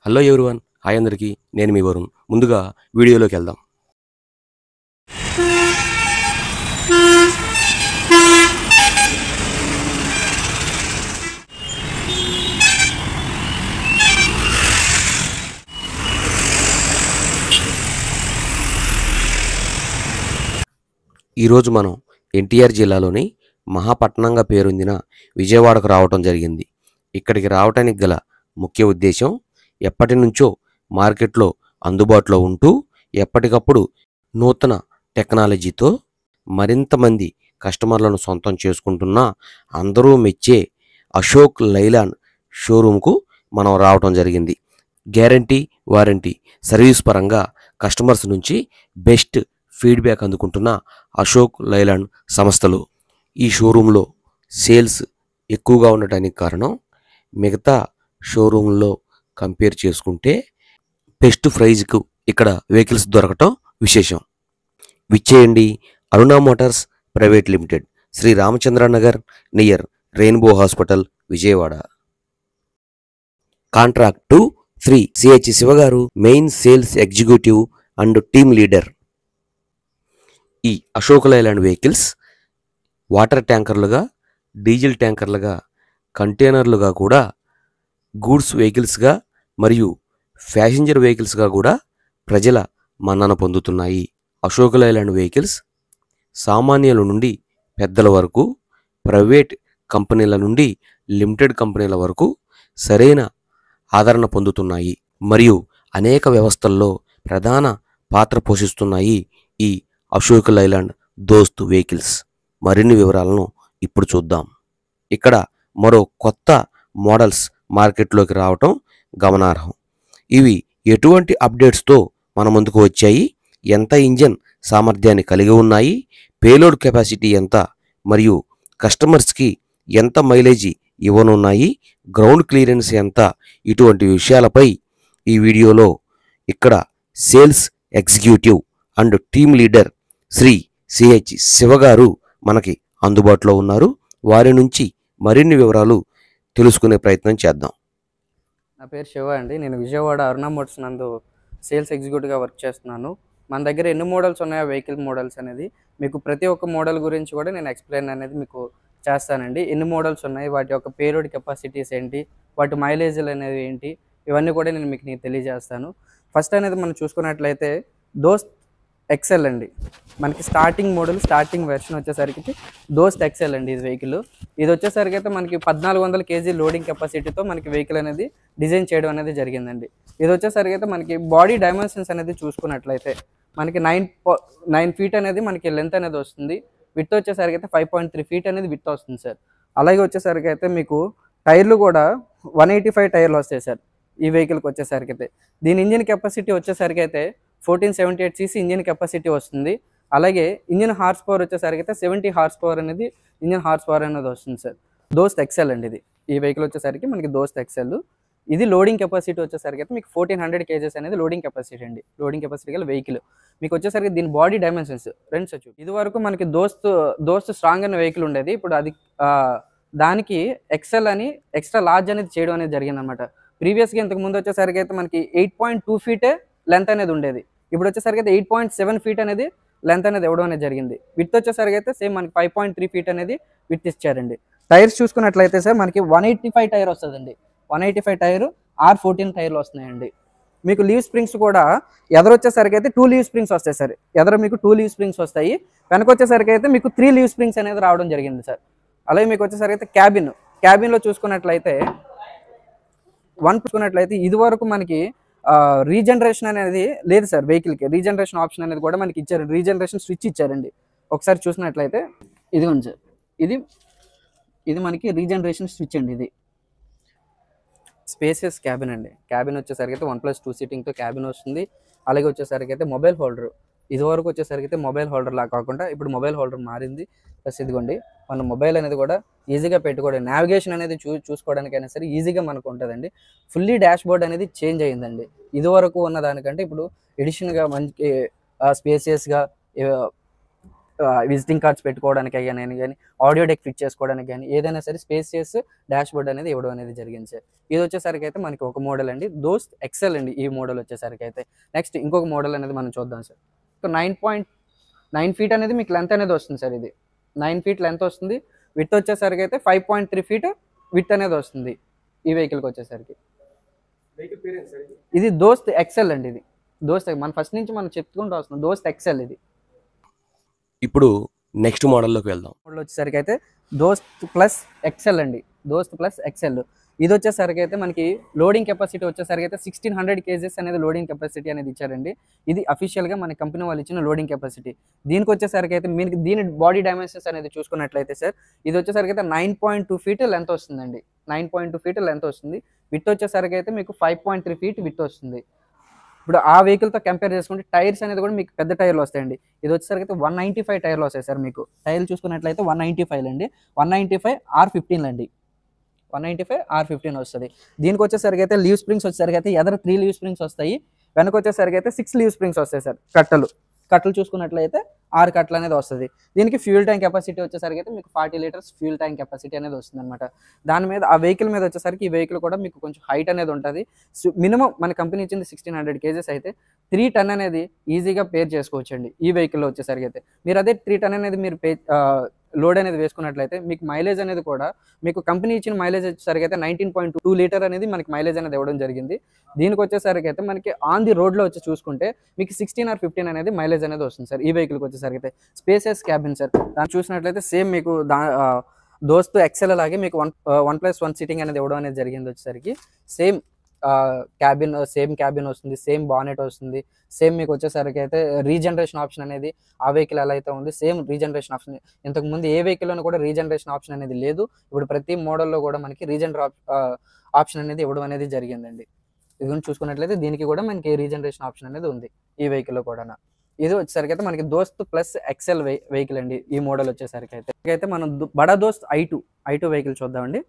Hello everyone, hi అందరికీ. నేను మీ వరుణ్. ముందుగా వీడియోలోకి వెళ్దాం. ఈరోజు మనం ఎన్టీఆర్ జిల్లాలోని మహాపట్నంగా పేరొందిన విజయవాడకు రావటం జరిగింది. ఇక్కడికి రావటానికి గల ముఖ్య ఉద్దేశం, ఎప్పటి నుంచో మార్కెట్లో అందుబాటులో ఉంటూ ఎప్పటికప్పుడు నూతన టెక్నాలజీతో మరింత మంది కస్టమర్లను సొంతం చేసుకుంటున్న అందరూ మెచ్చే అశోక్ లైలాండ్ షోరూమ్కు మనం రావటం జరిగింది. గ్యారంటీ, వారంటీ, సర్వీస్ పరంగా కస్టమర్స్ నుంచి బెస్ట్ ఫీడ్బ్యాక్ అందుకుంటున్న అశోక్ లైలాండ్ సంస్థలు. ఈ షోరూంలో సేల్స్ ఎక్కువగా ఉండటానికి కారణం, మిగతా షోరూంలో కంపేర్ చేసుకుంటే బెస్ట్ ప్రైజ్కు ఇక్కడ వెహికల్స్ దొరకటం విశేషం. విచ్చేయండి Aruna motors private limited, Shri Ramachandra Nagar, near rainbow hospital, Vijayawada. Contract to Shri CH శివగారు, main sales executive and team leader. ఈ అశోక్ లైలాండ్ వెహికల్స్ వాటర్ ట్యాంకర్లుగా, డీజిల్ ట్యాంకర్లుగా, కంటైనర్లుగా కూడా, గూడ్స్ వెహికల్స్గా మరియు ప్యాసింజర్ వెహికల్స్గా కూడా ప్రజల మన్నన పొందుతున్నాయి. అశోక్ లైలాండ్ వెహికల్స్ సామాన్యుల నుండి పెద్దల వరకు, ప్రైవేట్ కంపెనీల నుండి లిమిటెడ్ కంపెనీల వరకు సరైన ఆదరణ పొందుతున్నాయి మరియు అనేక వ్యవస్థల్లో ప్రధాన పాత్ర పోషిస్తున్నాయి ఈ అశోక్ లైలాండ్ దోస్త్ వెహికల్స్. మరిన్ని వివరాలను ఇప్పుడు చూద్దాం. ఇక్కడ మరో కొత్త మోడల్స్ మార్కెట్లోకి రావటం గమనార్హం. ఇవి ఎటువంటి అప్డేట్స్తో మన ముందుకు వచ్చాయి, ఎంత ఇంజన్ సామర్థ్యాన్ని కలిగి ఉన్నాయి, పేలోడ్ కెపాసిటీ ఎంత, మరియు కస్టమర్స్కి ఎంత మైలేజీ ఇవ్వనున్నాయి, గ్రౌండ్ క్లియరెన్స్ ఎంత, ఇటువంటి విషయాలపై ఈ వీడియోలో ఇక్కడ sales executive and team leader Shri CH శివగారు మనకి అందుబాటులో ఉన్నారు. వారి నుంచి మరిన్ని వివరాలు తెలుసుకునే ప్రయత్నం చేద్దాం. నా పేరు శివ అండి. నేను విజయవాడ అరుణ మోటార్స్ నందు సేల్స్ ఎగ్జిక్యూటివ్గా వర్క్ చేస్తున్నాను. మన దగ్గర ఎన్ని మోడల్స్ ఉన్నాయో వెహికల్ మోడల్స్ అనేది మీకు ప్రతి ఒక్క మోడల్ గురించి కూడా నేను ఎక్స్ప్లెయిన్ అనేది మీకు చేస్తానండి. ఎన్ని మోడల్స్ ఉన్నాయి, వాటి యొక్క పేలోడ్ కెపాసిటీస్ ఏంటి, వాటి మైలేజీలు అనేవి ఏంటి, ఇవన్నీ కూడా నేను మీకు తెలియజేస్తాను. ఫస్ట్ అనేది మనం చూసుకున్నట్లయితే దోస్త్ ఎక్సెల్ అండి. మనకి స్టార్టింగ్ మోడల్, స్టార్టింగ్ వెర్షన్ వచ్చేసరికి దోస్త్ ఎక్సెల్ అండి. ఇది వెహికల్ ఇది వచ్చేసరికి అయితే మనకి 1400 kg లోడింగ్ కెపాసిటీతో మనకి వెహికల్ అనేది డిజైన్ చేయడం అనేది జరిగిందండి. ఇది వచ్చేసరికి అయితే మనకి బాడీ డైమెన్షన్స్ అనేది చూసుకున్నట్లయితే మనకి 9 feet అనేది మనకి లెంత్ అనేది వస్తుంది. విడ్త్ వచ్చేసరికి అయితే 5.3 feet అనేది విడ్త్ వస్తుంది సార్. అలాగే వచ్చేసరికి అయితే మీకు టైర్లు కూడా 185 టైర్లు వస్తాయి సార్ ఈ వెహికల్కి వచ్చేసరికి అయితే. దీని ఇంజిన్ కెపాసిటీ వచ్చేసరికి అయితే 1478 cc ఇంజిన్ కెపాసిటీ వస్తుంది. అలాగే ఇంజిన్ హార్స్ పవర్ వచ్చేసరికి అయితే 70 హార్స్ పవర్ అనేది ఇంజిన్ హార్స్ పవర్ అనేది వస్తుంది సార్. దోస్త్ ఎక్సెల్ అండి. ఇది ఈ వెహికల్ వచ్చేసరికి మనకి దోస్త్ ఎక్సెల్. ఇది లోడింగ్ కెపాసిటీ వచ్చేసరికి అయితే మీకు 1400 kgs అనేది లోడింగ్ కెపాసిటీ అండి. లోడింగ్ కెపాసిటీ గల వెహికల్ మీకు వచ్చేసరికి దీని బాడీ డైమెన్షన్స్ ఫ్రెండ్స్ వచ్చి ఇది వరకు మనకి దోస్త్ స్ట్రాంగ్ అనే వెహికల్ ఉండేది. ఇప్పుడు అది దానికి ఎక్సెల్ అని ఎక్స్ట్రా లార్జ్ అనేది చేయడం అనేది జరిగింది అనమాట. ప్రీవియస్గా ఇంతకు ముందు వచ్చేసరికి అయితే మనకి 8.2 feet లెంత్ అనేది ఉండేది. ఇప్పుడు వచ్చేసరికి అయితే 8.7 feet అనేది లెంత్ అనేది ఇవ్వడం అనేది జరిగింది. విడ్త్ వచ్చేసరికి అయితే సేమ్ మనకి 5.3 feet అనేది విడ్త్ ఇచ్చారండి. టైర్స్ చూసుకున్నట్లయితే సార్ మనకి 185 టైర్ వస్తుందండి. 185 టైర్ R14 టైర్లు వస్తున్నాయండి. మీకు లీవ్ స్ప్రింగ్స్ కూడా ఎదరు వచ్చేసరికి అయితే 2 లీవ్ స్ప్రింగ్స్ వస్తాయి సార్. ఎదరు మీకు 2 లీవ్ స్ప్రింగ్స్ వస్తాయి. వెనక వచ్చేసరికి అయితే మీకు 3 లీవ్ స్ప్రింగ్స్ అనేది రావడం జరిగింది సార్. అలాగే మీకు వచ్చేసరికి అయితే క్యాబిన్లో చూసుకున్నట్లయితే ఇది వరకు మనకి రీజనరేషన్ అనేది లేదు సార్. వెహికల్కి రీజనరేషన్ ఆప్షన్ అనేది కూడా మనకి ఇచ్చారు. రీజనరేషన్ స్విచ్ ఇచ్చారండి. ఒకసారి చూసినట్లయితే ఇదిగోండి సార్, ఇది మనకి రీజనరేషన్ స్విచ్ అండి. ఇది స్పేసియస్ క్యాబిన్ అండి. క్యాబిన్ వచ్చేసరికి అయితే 1+2 సీటింగ్తో క్యాబిన్ వస్తుంది. అలాగే వచ్చేసరికి అయితే మొబైల్ హోల్డర్, ఇదివరకు వచ్చేసరికి అయితే మొబైల్ హోల్డర్ లా కాకుండా ఇప్పుడు మొబైల్ హోల్డర్ మారింది. ప్లస్ ఇదిగోండి మన మొబైల్ అనేది కూడా ఈజీగా పెట్టుకోవడం, నావిగేషన్ అనేది చూసుకోవడానికైనా సరే ఈజీగా మనకు ఉంటుందండి. ఫుల్లీ డాష్ బోర్డ్ అనేది చేంజ్ అయ్యిందండి. ఇదివరకు ఉన్న దానికంటే ఇప్పుడు ఎడిషన్గా మంచి స్పేసియస్గా విజిటింగ్ కార్డ్స్ పెట్టుకోవడానికి కానీ ఆడియో డెక్ ఫిట్ చేసుకోవడానికి కానీ ఏదైనా సరే స్పేసియస్ డాష్ బోర్డ్ అనేది ఇవ్వడం అనేది జరిగింది సార్. ఇది వచ్చేసరికి అయితే మనకి ఒక మోడల్ అండి, దోస్త్ ఎక్సెల్ అండి ఈ మోడల్ వచ్చేసరికి అయితే. నెక్స్ట్ ఇంకొక మోడల్ అనేది మనం చూద్దాం సార్. 9.9 ఫీట్ అనేది మీకు లెంత్ అనేది వస్తుంది సార్. ఇది 9 ఫీట్ లెంత్ వస్తుంది. విత్ వచ్చేసరికి అయితే 5.3 ఫీట్ విత్ అనేది వస్తుంది ఈ వెహికల్కి వచ్చేసరికి. ఇది దోస్త్ ఎక్సెల్ అండి. ఇది దోస్త్ మన ఫస్ట్ నుంచి మనం చెప్పుకుంటూ వస్తున్నాం, దోస్త్ ఎక్సెల్ ఇది. ఇప్పుడు నెక్స్ట్ మోడల్లోకి వెళ్దాం. మోడల్ వచ్చేసరికి అయితే దోస్త్ ప్లస్ ఎక్సెల్ అండి, దోస్త్ ప్లస్ ఎక్సెల్. ఇది వచ్చేసరికి అయితే మనకి లోడింగ్ కెపాసిటీ వచ్చేసరికి అయితే 1600 kgs అనేది లోడింగ్ కెపాసిటీ అనేది ఇచ్చారండి. ఇది అఫీషియల్గా మన కంపెనీ వాళ్ళు ఇచ్చిన లోడింగ్ కెపాసిటీ. దీనికి వచ్చేసరికి అయితే మీకు దీని బాడీ డైమెన్షన్స్ అనేది చూసుకున్నట్లయితే సార్, ఇది వచ్చేసరికి అయితే 9.2 ఫీట్ లెంత్ వస్తుందండి. 9.2 ఫీట్ లెంత్ వస్తుంది. విత్ వచ్చేసరికి అయితే మీకు 5.3 ఫీట్ విత్ వస్తుంది. ఇప్పుడు ఆ వెహికల్తో కంపేర్ చేసుకుంటే టైర్స్ అనేది కూడా మీకు పెద్ద టైర్లు వస్తాయండి. ఇది వచ్చేసరికి అయితే 195 టైర్లు వస్తాయి సార్. మీకు టైర్లు చూసుకున్నట్లయితే 195 అండి, 195 R15 అండి, 195 R15 వస్తుంది. దీనికి వచ్చేసరికి అయితే లీవ్ స్ప్రింగ్స్ వచ్చేసరికి అయితే ఎదర 3 లీవ్ స్ప్రింగ్స్ వస్తాయి, వెనక వచ్చేసరికి అయితే 6 లీవ్ స్ప్రింగ్స్ వస్తాయి సార్. కట్టలు చూసుకున్నట్లయితే 6 కట్టలు అనేది వస్తుంది. దీనికి ఫ్యూల్ ట్యాంక్ కెపాసిటీ వచ్చేసరికి అయితే మీకు 40 లీటర్స్ ఫ్యూల్ ట్యాంక్ కెపాసిటీ అనేది వస్తుంది అనమాట. దాని మీద ఆ వెహికల్ మీద వచ్చేసరికి ఈ వెహికల్ కూడా మీకు కొంచెం హైట్ అనేది ఉంటుంది. మినిమం మన కంపెనీ ఇచ్చింది 1600 kgs అయితే 3 టన్ అనేది ఈజీగా పేర్ చేసుకోవచ్చండి ఈ వెహికల్లో వచ్చేసరికి అయితే. మీరు అదే 3 టన్ అనేది మీరు లోడ్ అనేది వేసుకున్నట్లయితే మీకు మైలేజ్ అనేది కూడా మీకు కంపెనీ ఇచ్చిన మైలేజ్ వచ్చేసరికి అయితే 19.2 లీటర్ అనేది మనకి మైలేజ్ అనేది ఇవ్వడం జరిగింది. దీనికి వచ్చేసరికి అయితే మనకి ఆన్ ది రోడ్లో వచ్చి చూసుకుంటే మీకు 16 or 15 అనేది మైలేజ్ అనేది వస్తుంది సార్ ఈ వెహికల్కి వచ్చేసరికి అయితే. స్పేసెస్ క్యాబిన్ సార్, దాన్ని చూసినట్లయితే సేమ్ మీకు దోస్త్ ఎక్సెల్ అలాగే మీకు 1+1 సీటింగ్ అనేది ఇవ్వడం అనేది జరిగింది. వచ్చేసరికి సేమ్ క్యాబిన్ వస్తుంది, సేమ్ బానెట్ వస్తుంది, సేమ్ మీకు వచ్చేసరికి అయితే రీజనరేషన్ ఆప్షన్ అనేది ఆ వెహికల్ ఎలా అయితే ఉంది సేమ్ రీజనరేషన్ ఆప్షన్. ఇంతకుముందు ఏ వెహికల్లోనూ కూడా రీజనరేషన్ ఆప్షన్ అనేది లేదు. ఇప్పుడు ప్రతి మోడల్లో కూడా మనకి ఆప్షన్ అనేది ఇవ్వడం అనేది జరిగిందండి. ఇది చూసుకున్నట్లయితే దీనికి కూడా మనకి రీజనరేషన్ ఆప్షన్ అనేది ఉంది ఈ వెహికల్లో కూడా. ఇది వచ్చేసరికి అయితే మనకి దోస్త్ ప్లస్ ఎక్సెల్ వెహికల్ అండి ఈ మోడల్ వచ్చేసరికి అయితే మనం బడా దోస్త్ I2 వెహికల్ చూద్దామండి.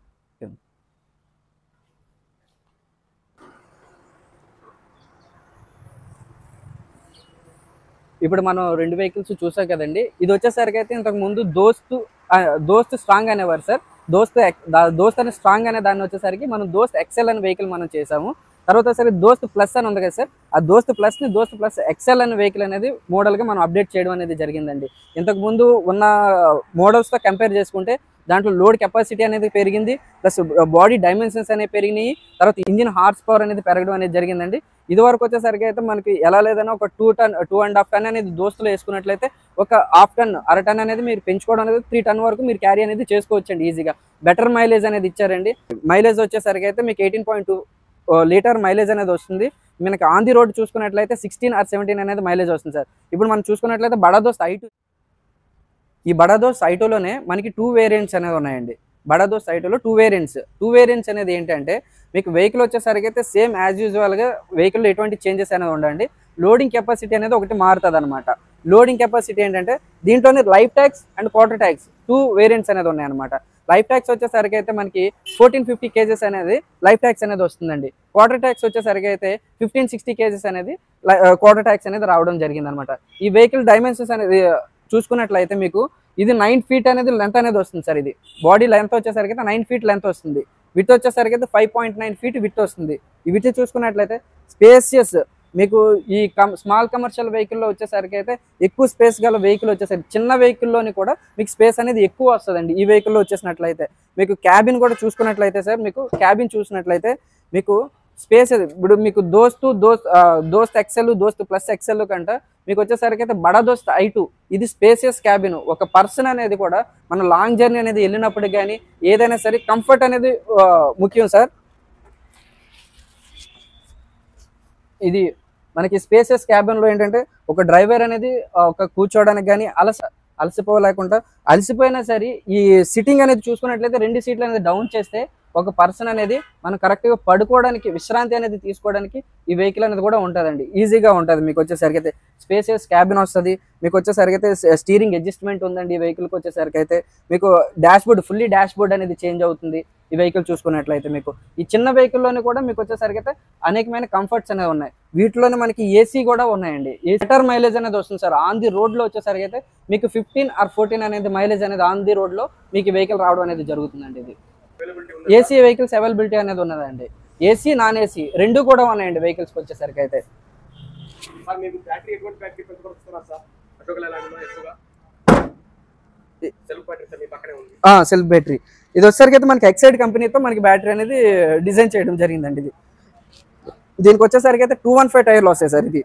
ఇప్పుడు మనం 2 వెహికల్స్ చూసాం కదండి. ఇది వచ్చేసరికి అయితే ఇంతకు ముందు దోస్త్ స్ట్రాంగ్ అనేవారు సార్. దోస్త్ అనే స్ట్రాంగ్ అనే దాన్ని వచ్చేసరికి మనం దోస్త్ ఎక్సెల్ అనే వెహికల్ మనం చేసాము. తర్వాత సరే దోస్త్ ప్లస్ అని ఉంది కదా సార్, ఆ దోస్త్ ప్లస్ని దోస్త్ ప్లస్ ఎక్సెల్ అనే వెహికల్ అనేది మోడల్గా మనం అప్డేట్ చేయడం అనేది జరిగిందండి. ఇంతకు ముందు ఉన్న మోడల్స్తో కంపేర్ చేసుకుంటే దాంట్లో లోడ్ కెపాసిటీ అనేది పెరిగింది, ప్లస్ బాడీ డైమెన్షన్స్ అనేవి పెరిగినాయి, తర్వాత ఇంజిన్ హార్స్ పవర్ అనేది పెరగడం అనేది జరిగిందండి. ఇది వరకు వచ్చేసరికి అయితే మనకి ఎలా లేదన్నా ఒక 2.5 టన్ అనేది దోస్తులు వేసుకున్నట్లయితే ఒక హాఫ్ టన్ అర టన్ అనేది మీరు పెంచుకోవడం అనేది 3 టన్ వరకు మీరు క్యారీ అనేది చేసుకోవచ్చండి ఈజీగా. బెటర్ మైలేజ్ అనేది ఇచ్చారండి. మైలేజ్ వచ్చేసరికి అయితే మీకు 18.2 లీటర్ మైలేజ్ అనేది వస్తుంది. మనకి ఆన్ ది రోడ్ చూసుకున్నట్లయితే 16 or 17 అనేది మైలేజ్ వస్తుంది సార్. ఇప్పుడు మనం చూసుకున్నట్లయితే బడా దోస్త్ I2, ఈ బడా దోస్త్ I2లోనే మనకి 2 వేరియంట్స్ అనేవి ఉన్నాయండి. బడా దోస్త్ I2లో 2 వేరియంట్స్ అనేది ఏంటంటే మీకు వెహికల్ వచ్చేసరికి అయితే సేమ్ యాజ్ యూజువల్గా వెహికల్లో ఎటువంటి చేంజెస్ అనేది ఉండండి. లోడింగ్ కెపాసిటీ అనేది ఒకటి మారుతుంది అనమాట. లోడింగ్ కెపాసిటీ ఏంటంటే దీంట్లోనే life tax and quarter tax 2 variants అనేది ఉన్నాయన్నమాట. లైఫ్ ట్యాక్స్ వచ్చేసరికి అయితే మనకి 1450 kgs అనేది లైఫ్ ట్యాక్స్ అనేది వస్తుందండి. క్వార్టర్ ట్యాక్స్ వచ్చేసరికి అయితే 1560 kgs అనేది క్వార్టర్ ట్యాక్స్ అనేది రావడం జరిగింది అనమాట. ఈ వెహికల్ డైమెన్షన్స్ అనేది చూసుకున్నట్లయితే మీకు ఇది 9 ఫీట్ అనేది లెంత్ అనేది వస్తుంది సార్. ఇది బాడీ లెంత్ వచ్చేసరికి అయితే 9 ఫీట్ లెంత్ వస్తుంది. విత్ వచ్చేసరికి అయితే 5.9 ఫీట్ విత్ వస్తుంది. ఈ విత్ చూసుకున్నట్లయితే స్పేసియస్ మీకు ఈ స్మాల్ కమర్షియల్ వెహికల్లో వచ్చేసరికి అయితే ఎక్కువ స్పేస్ గల వెహికల్ వచ్చేసరికి చిన్న వెహికల్లోని కూడా మీకు స్పేస్ అనేది ఎక్కువ వస్తుందండి ఈ వెహికల్లో వచ్చేసినట్లయితే. మీకు క్యాబిన్ కూడా చూసుకున్నట్లయితే సార్, మీకు క్యాబిన్ చూసినట్లయితే మీకు స్పేస్ ఇప్పుడు మీకు దోస్త్ ఎక్సెల్ దోస్త్ ప్లస్ ఎక్సెల్ కంటే మీకు వచ్చేసరికి అయితే బడా దోస్త్ I2 ఇది స్పేసియస్ క్యాబిన్. ఒక పర్సన్ అనేది కూడా మన లాంగ్ జర్నీ అనేది వెళ్ళినప్పుడు కానీ ఏదైనా సరే కంఫర్ట్ అనేది ముఖ్యం సార్. ఇది మనకి స్పేసియస్ క్యాబిన్లో ఏంటంటే ఒక డ్రైవర్ అనేది ఒక కూర్చోవడానికి కానీ అలసిపోలేకుండా అలసిపోయినా సరే ఈ సిట్టింగ్ అనేది చూసుకున్నట్లయితే 2 సీట్లు అనేది డౌన్ చేస్తే ఒక పర్సన్ అనేది మనం కరెక్ట్గా పడుకోవడానికి విశ్రాంతి అనేది తీసుకోవడానికి ఈ వెహికల్ అనేది కూడా ఉంటుందండి. ఈజీగా ఉంటుంది. మీకు వచ్చేసరికి అయితే స్పేసియస్ క్యాబిన్ వస్తుంది. మీకు వచ్చేసరికి అయితే స్టీరింగ్ అడ్జస్ట్మెంట్ ఉందండి ఈ వెహికల్కి వచ్చేసరికి అయితే. మీకు ఫుల్లీ డాష్ బోర్డ్ అనేది చేంజ్ అవుతుంది ఈ వెహికల్ చూసుకున్నట్లయితే. మీకు ఈ చిన్న వెహికల్లోనే కూడా మీకు వచ్చేసరికి అయితే అనేకమైన కంఫర్ట్స్ అనేవి ఉన్నాయి. వీటిలోనే మనకి ఏసీ కూడా ఉన్నాయండి. బెటర్ మైలేజ్ అనేది వస్తుంది సార్. ఆన్ ది రోడ్లో వచ్చేసరికి అయితే మీకు 15 or 14 అనేది మైలేజ్ అనేది ఆన్ ది రోడ్లో మీకు వెహికల్ రావడం అనేది జరుగుతుందండి. ఇది ఏసీ వెహికల్స్ అవైలబిలిటీ అనేది ఉన్నదండి. ఏసీ నాన్ ఏసీ రెండు కూడా ఉన్నాయండి వెహికల్స్కి వచ్చేసరికి అయితే. సెల్ఫ్ బ్యాటరీ ఇది వచ్చేసరికి అయితే మనకి ఎక్సైడ్ కంపెనీతో మనకి బ్యాటరీ అనేది డిజైన్ చేయడం జరిగిందండి. ఇది దీనికి వచ్చేసరికి అయితే 215 టైర్లు వస్తాయి సార్. ఇది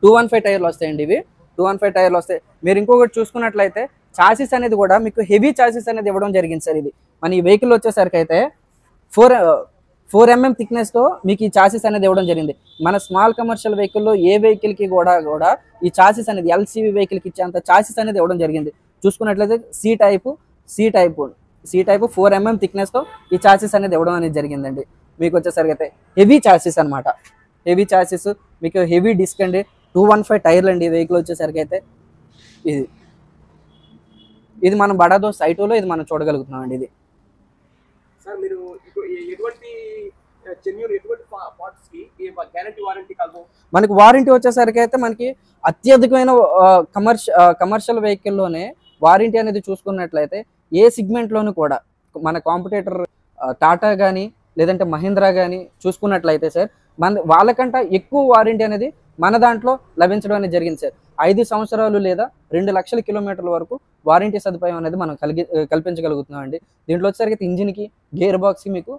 215 టైర్లు వస్తాయండి. ఇవి 215 టైర్లు వస్తాయి. మీరు ఇంకొకటి చూసుకున్నట్లయితే చాసిస్ అనేది కూడా మీకు హెవీ చాసిస్ అనేది ఇవ్వడం జరిగింది సార్. ఇది మన ఈ వెహికల్ వచ్చేసరికి అయితే 4 mm థిక్నెస్తో మీకు ఈ చాసిస్ అనేది ఇవ్వడం జరిగింది. మన స్మాల్ కమర్షియల్ వెహికల్లో ఏ వెహికల్కి కూడా ఈ చాసిస్ అనేది ఎల్సీవీ వెహికల్కి ఇచ్చేంత చాసిస్ అనేది ఇవ్వడం జరిగింది. చూసుకున్నట్లయితే సి టైపు 4 mm థిక్నెస్తో ఈ చాసిస్ అనేది ఇవ్వడం అనేది జరిగిందండి. మీకు వచ్చేసరికి అయితే హెవీ చాసిస్ అనమాట. హెవీ చాసిస్ మీకు హెవీ డిస్క్ అండి. 215 టైర్లు అండి వెహికల్ వచ్చేసరికి అయితే. ఇది మనం బడా దోస్త్ i2లో ఇది మనం చూడగలుగుతున్నాం అండి. ఇది మనకి వారంటీ వచ్చేసరికి అయితే మనకి అత్యధికమైన కమర్షియల్ వెహికల్లోనే వారంటీ అనేది చూసుకున్నట్లయితే ఏ సెగ్మెంట్లోనూ కూడా మన కాంపిటేటర్ టాటా కానీ లేదంటే మహీంద్రా కానీ చూసుకున్నట్లయితే సార్ వాళ్ళకంట ఎక్కువ వారంటీ అనేది మన దాంట్లో లభించడం అనేది జరిగింది సార్. 5 సంవత్సరాలు లేదా 2 లక్షల కిలోమీటర్ల వరకు వారంటీ సదుపాయం అనేది మనం కల్పించగలుగుతున్నాం అండి. దీంట్లో వచ్చేసరికి ఇంజిన్కి గేర్ బాక్స్కి మీకు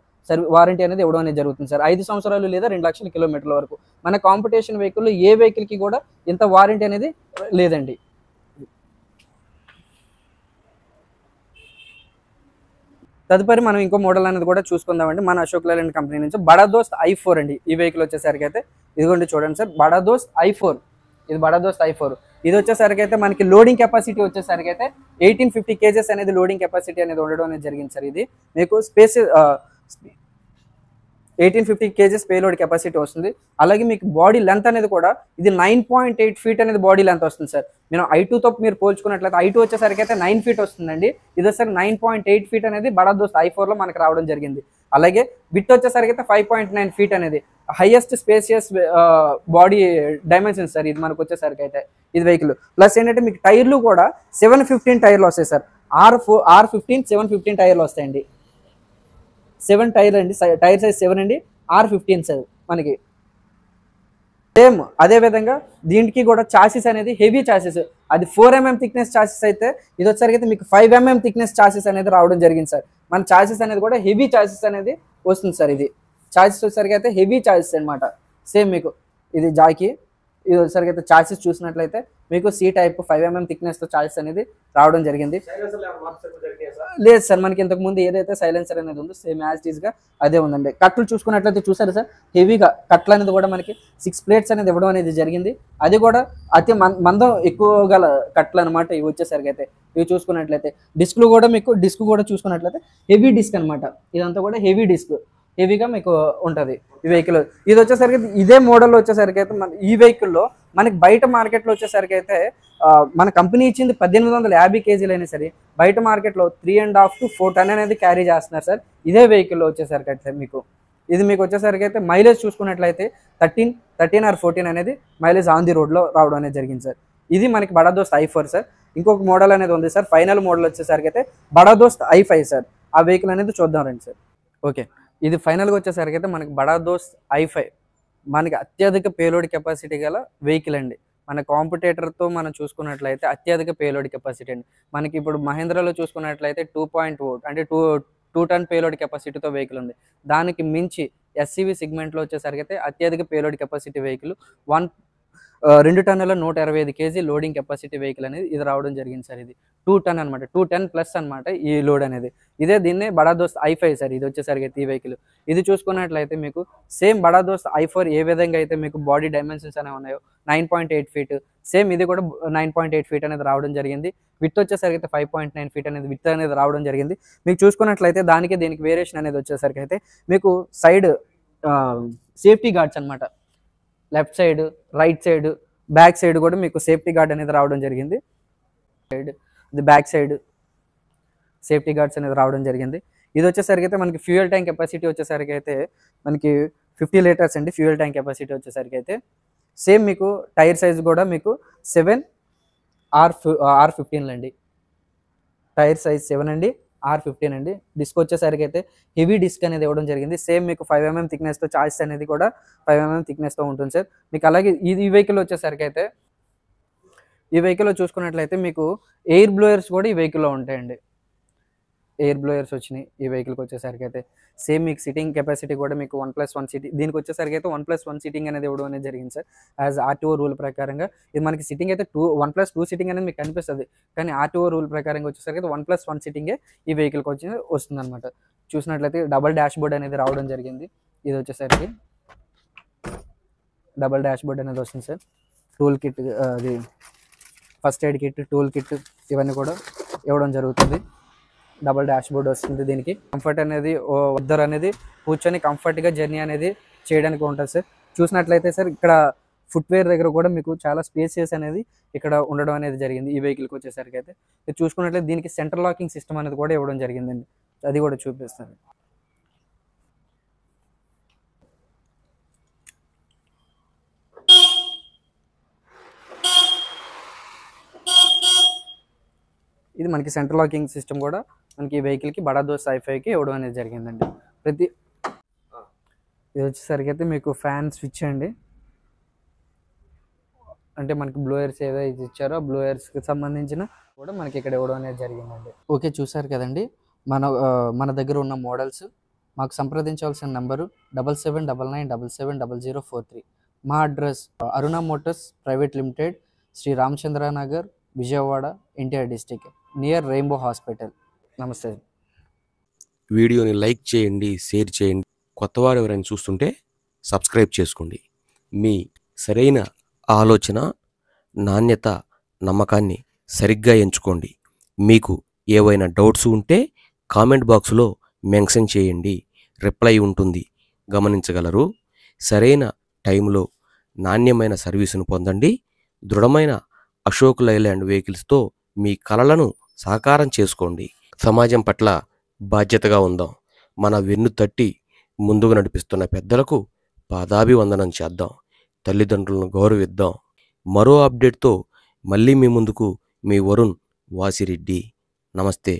వారంటీ అనేది ఇవ్వడం అనేది జరుగుతుంది సార్. 5 సంవత్సరాలు లేదా 2 లక్షల కిలోమీటర్ల వరకు. మన కాంపిటీషన్ వెహికల్లో ఏ వెహికల్కి కూడా ఇంత వారంటీ అనేది లేదండి. తదుపరి మనం ఇంకో మోడల్ అనేది కూడా చూసుకుందామండి. మన అశోక్ లేలాండ్ కంపెనీ నుంచి బడా దోస్త్ i4 అండి. ఈ వెహికల్ వచ్చేసరికి అయితే ఇదిగోండి చూడండి సార్, బడా దోస్త్ i4. ఇది బడా దోస్త్ i4. ఇది వచ్చేసరికి అయితే మనకి లోడింగ్ కెపాసిటీ వచ్చేసరికి అయితే 1850 kgs అనేది లోడింగ్ కెపాసిటీ అనేది ఉండడం అనేది జరిగింది సార్. ఇది మీకు 1850 kgs పేలోడ్ కెపాసిటీ వస్తుంది. అలాగే మీకు బాడీ లెంత్ అనేది కూడా ఇది 9.8 feet అనేది బాడీ లెంత్ వస్తుంది సార్. నేను i2తో మీరు పోల్చుకున్నట్లయితే i2 వచ్చేసరికి అయితే 9 feet వస్తుందండి. ఇది వచ్చేసరికి 9.8 feet అనేది బడా దోస్త్ i4లో మనకు రావడం జరిగింది. అలాగే విడ్త్ వచ్చేసరికి అయితే 5.9 feet అనేది highest spacious body dimensions sir. ఇది మనకు వచ్చేసరికి అయితే ఇది వెహికల్ ప్లస్ ఏంటంటే మీకు టైర్లు కూడా 715 టైర్లు వస్తాయి సార్. R15 715 టైర్లు వస్తాయండి. 7 టైర్లు అండి. టైర్ సైజ్ 7 అండి. R15 సార్ మనకి. సేమ్ అదే విధంగా దీనికి కూడా చాసిస్ అనేది హెవీ చాసిస్. అది 4 mm థిక్నెస్ చాసిస్ అయితే ఇది వచ్చేసరికి అయితే మీకు 5 mm థిక్నెస్ చాసిస్ అనేది రావడం జరిగింది సార్. మన చాసిస్ అనేది కూడా హెవీ చాసిస్ అనేది వస్తుంది సార్. ఇది చాసిస్ వచ్చేసరికి అయితే హెవీ చాసిస్ అనమాట. సేమ్ మీకు ఇది జాకీ. ఇది వచ్చేసరికి అయితే చాసిస్ చూసినట్లయితే మీకు సి టైప్ 5 mm థిక్నెస్తో చాసిస్ అనేది రావడం జరిగింది. లేదు సార్, మనకి ఇంతకు ముందు ఏదైతే సైలెన్సర్ అనేది ఉందో సేమ్ యాజ్ ఇట్ ఈస్ గా అదే ఉందండి. కట్లు చూసుకున్నట్లయితే చూసారు సార్, హెవీగా కట్లు అనేది కూడా మనకి 6 plates అనేది ఇవ్వడం అనేది జరిగింది. అది కూడా అతి మందం ఎక్కువ గల కట్లు అనమాట. ఇవి వచ్చేసరికి అయితే ఇవి చూసుకున్నట్లయితే డిస్క్లు కూడా మీకు డిస్క్ కూడా చూసుకున్నట్లయితే హెవీ డిస్క్ అనమాట. ఇదంతా కూడా హెవీ డిస్క్ హెవీగా మీకు ఉంటుంది ఈ వెహికల్. ఇది వచ్చేసరికి ఇదే మోడల్ వచ్చేసరికి అయితే మన ఈ వెహికల్లో మనకి బయట మార్కెట్లో వచ్చేసరికి అయితే మన కంపెనీ ఇచ్చింది 1850 kg అయినా సరే బయట మార్కెట్లో 3.5 to 4 ton అనేది క్యారీ చేస్తున్నారు సార్. ఇదే వెహికల్లో వచ్చేసరికి అయితే మీకు ఇది మీకు వచ్చేసరికి అయితే మైలేజ్ చూసుకున్నట్లయితే 13 or 14 అనేది మైలేజ్ ఆన్ ది రోడ్లో రావడం అనేది జరిగింది సార్. ఇది మనకి బడా దోస్త్ i4 సార్. ఇంకొక మోడల్ అనేది ఉంది సార్. ఫైనల్ మోడల్ వచ్చేసరికి అయితే బడా దోస్త్ i5 సార్. ఆ వెహికల్ అనేది చూద్దాం రండి సార్. ఓకే, ఇది ఫైనల్గా వచ్చేసరికి అయితే మనకి బడా దోస్త్ i5 మనకి అత్యధిక పేలోడ్ కెపాసిటీ గల వెహికల్ అండి. మన కాంపిటేటర్తో మనం చూసుకున్నట్లయితే అత్యధిక పేలోడ్ కెపాసిటీ అండి. మనకి ఇప్పుడు మహేంద్రాలో చూసుకున్నట్లయితే 2.0 అంటే 2 ton పేలోడ్ కెపాసిటీతో వెహికల్ ఉంది. దానికి మించి ఎస్సీవీ సెగ్మెంట్లో వచ్చేసరికి అయితే అత్యధిక పేలోడ్ కెపాసిటీ వెహికల్ 2 టన్నుల 125 kg లోడింగ్ కెపాసిటీ వెహికల్ అనేది ఇది రావడం జరిగింది సార్. ఇది 2 ton అనమాట, 210+ అనమాట ఈ లోడ్ అనేది. ఇదే దీన్నే బడా దోస్త్ i5 సార్. ఇది వచ్చేసరికి ఈ వెహికల్ ఇది చూసుకున్నట్లయితే మీకు సేమ్ బడా దోస్త్ i4 ఏ విధంగా అయితే మీకు బాడీ డైమెన్షన్స్ అనేవి ఉన్నాయో 9.8 feet సేమ్ ఇది కూడా 9.8 feet అనేది రావడం జరిగింది. విడ్త్ వచ్చేసరికి అయితే 5.9 feet అనేది విడ్త్ అనేది రావడం జరిగింది. మీకు చూసుకున్నట్లయితే దానికి దీనికి వేరియేషన్ అనేది వచ్చేసరికి అయితే మీకు సైడ్ సేఫ్టీ గార్డ్స్ అనమాట. Left side, right side, back side కూడా మీకు సేఫ్టీ గార్డ్ అనేది రావడం జరిగింది. ఇది బ్యాక్ సైడ్ సేఫ్టీ గార్డ్స్ అనేది రావడం జరిగింది. ఇది వచ్చేసరికి అయితే మనకి ఫ్యూయల్ ట్యాంక్ కెపాసిటీ వచ్చేసరికి అయితే మనకి 50 లీటర్స్ అండి ఫ్యూయల్ ట్యాంక్ కెపాసిటీ వచ్చేసరికి అయితే. సేమ్ మీకు టైర్ సైజ్ కూడా మీకు 7R15 అండి. టైర్ సైజ్ 7 అండి, R15 అండి. డిస్క్ వచ్చేసరికి అయితే హెవీ డిస్క్ అనేది ఇవ్వడం జరిగింది. సేమ్ మీకు 5mm థిక్నెస్తో చాయిస్ అనేది కూడా 5mm థిక్నెస్తో ఉంటుంది సార్. మీకు అలాగే ఈ వెహికల్ వచ్చేసరికి అయితే ఈ వెహికల్లో చూసుకున్నట్లయితే మీకు ఎయిర్ బ్లోయర్స్ కూడా ఈ వెహికల్లో ఉంటాయండి. ఎయిర్ బ్లోయర్స్ వచ్చినాయి ఈ వెహికల్కి వచ్చేసరికి అయితే. సేమ్ మీకు సిట్టింగ్ కెపాసిటీ కూడా మీకు 1+1 సీటింగ్, దీనికి వచ్చేసరికి అయితే 1+1 సీటింగ్ అనేది ఇవ్వడం అనేది జరిగింది సార్. యాజ్ ఆర్టీఓ రూల్ ప్రకారంగా ఇది మనకి సిట్టింగ్ అయితే 1+2 సీటింగ్ అనేది మీకు కనిపిస్తుంది, కానీ ఆర్టీఓ రూల్ ప్రకారంగా వచ్చేసరికి అయితే 1+1 సీటింగే ఈ వెహికల్కి వస్తుంది అనమాట. చూసినట్లయితే డబల్ డాష్ బోర్డ్ అనేది రావడం జరిగింది. ఇది వచ్చేసరికి డబల్ డాష్ బోర్డ్ అనేది వస్తుంది సార్. టూల్ కిట్, అది first aid kit, tool kit ఇవన్నీ కూడా ఇవ్వడం జరుగుతుంది. డబల్ డాష్ బోర్డ్ వస్తుంది. దీనికి కంఫర్ట్ అనేది ఇద్దరు అనేది కూర్చొని కంఫర్ట్గా జర్నీ అనేది చేయడానికి ఉంటుంది సార్. చూసినట్లయితే సార్ ఇక్కడ ఫుట్వేర్ దగ్గర కూడా మీకు చాలా స్పేసియస్ అనేది ఇక్కడ ఉండడం అనేది జరిగింది ఈ వెహికల్కి వచ్చేసరికి అయితే. ఇది చూసుకున్నట్లయితే దీనికి సెంటర్ లాకింగ్ సిస్టమ్ అనేది కూడా ఇవ్వడం జరిగిందండి, అది కూడా చూపిస్తాను. ఇది మనకి సెంటర్ లాకింగ్ సిస్టమ్ కూడా మనకి ఈ వెహికల్కి బడా దోస్త్ i5కి ఇవ్వడం అనేది జరిగిందండి. ఇది వచ్చేసరికి అయితే మీకు ఫ్యాన్ స్విచ్ అండి, అంటే మనకి బ్లోయర్స్ ఏదైతే ఇచ్చారో బ్లోయర్స్కి సంబంధించిన కూడా మనకి ఇక్కడ ఇవ్వడం అనేది జరిగిందండి. ఓకే, చూసారు కదండి మన దగ్గర ఉన్న మోడల్స్. మాకు సంప్రదించవలసిన నెంబరు 7799770043. మా address Aruna motors private limited, Shri Ramachandra Nagar, Vijayawada, NTR district, near rainbow hospital. నమస్తే. వీడియోని లైక్ చేయండి, షేర్ చేయండి. కొత్తవారు ఎవరైనా చూస్తుంటే సబ్స్క్రైబ్ చేసుకోండి. మీ సరైన ఆలోచన, నాణ్యత, నమ్మకాన్ని సరిగ్గా ఎంచుకోండి. మీకు ఏవైనా డౌట్స్ ఉంటే కామెంట్ బాక్స్లో మెన్షన్ చేయండి, రిప్లై ఉంటుంది, గమనించగలరు. సరైన టైంలో నాణ్యమైన సర్వీసును పొందండి. దృఢమైన అశోక్ లైలాండ్ వెహికల్స్తో మీ కలలను సాకారం చేసుకోండి. సమాజం పట్ల బాధ్యతగా ఉందాం. మన వెన్ను తట్టి ముందుకు నడిపిస్తున్న పెద్దలకు పాదాభివందనం చేద్దాం. తల్లిదండ్రులను గౌరవిద్దాం. మరో అప్డేట్తో మళ్ళీ మీ ముందుకు మీ వరుణ్ వాసిరెడ్డి. నమస్తే.